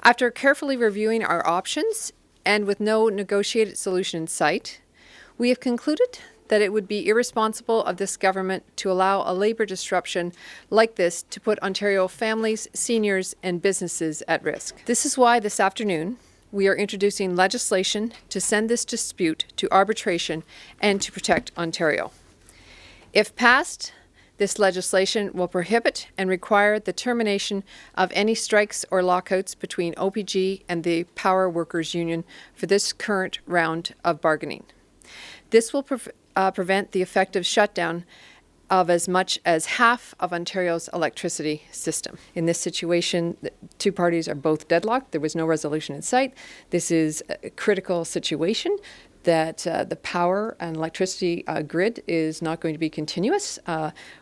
After carefully reviewing our options and with no negotiated solution in sight, we have concluded that it would be irresponsible of this government to allow a labour disruption like this to put Ontario families, seniors, and businesses at risk. This is why this afternoon we are introducing legislation to send this dispute to arbitration and to protect Ontario. If passed, this legislation will prohibit and require the termination of any strikes or lockouts between OPG and the Power Workers Union for this current round of bargaining. This will prevent the effective shutdown of as much as half of Ontario's electricity system. In this situation, the two parties are both deadlocked. There was no resolution in sight. This is a critical situation that the power and electricity grid is not going to be continuous.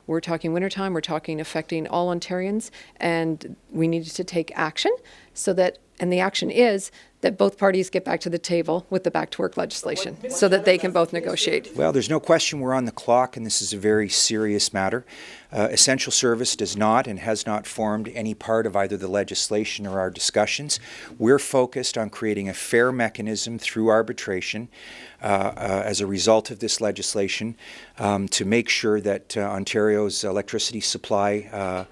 We're talking wintertime, we're talking affecting all Ontarians, and we needed to take action so that, and the action is that both parties get back to the table with the back to work legislation so that they can both negotiate. Well, there's no question we're on the clock, and this is a very serious matter. Essential service does not and has not formed any part of either the legislation or our discussions. We're focused on creating a fair mechanism through arbitration as a result of this legislation to make sure that Ontario's electricity supply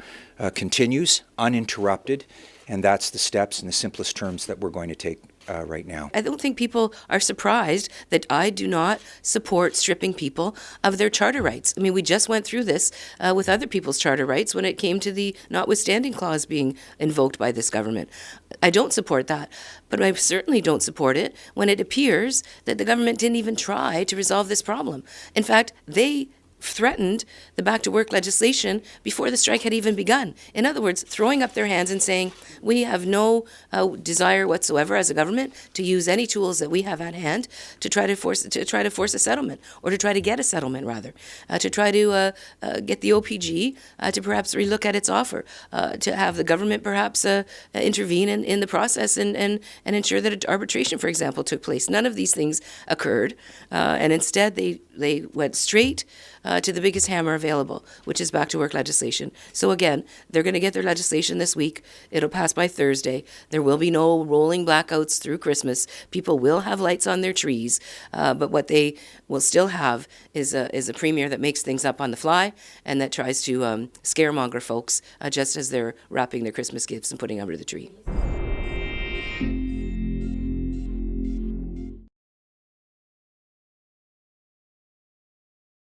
continues uninterrupted. And that's the steps in the simplest terms that we're going to take right now. I don't think people are surprised that I do not support stripping people of their charter rights. I mean, we just went through this with other people's charter rights when it came to the notwithstanding clause being invoked by this government. I don't support that, but I certainly don't support it when it appears that the government didn't even try to resolve this problem. In fact, they threatened the back to work legislation before the strike had even begun. In other words, throwing up their hands and saying, we have no desire whatsoever as a government to use any tools that we have at hand to try to force a settlement, or to try to get a settlement rather, to try to get the OPG to perhaps relook at its offer, to have the government perhaps intervene in the process and ensure that arbitration, for example, took place. None of these things occurred, and instead they went straight to the biggest hammer available, which is back to work legislation. So again, they're going to get their legislation this week. It'll pass by Thursday. There will be no rolling blackouts through Christmas. People will have lights on their trees, but what they will still have is a premier that makes things up on the fly and that tries to scaremonger folks just as they're wrapping their Christmas gifts and putting under the tree.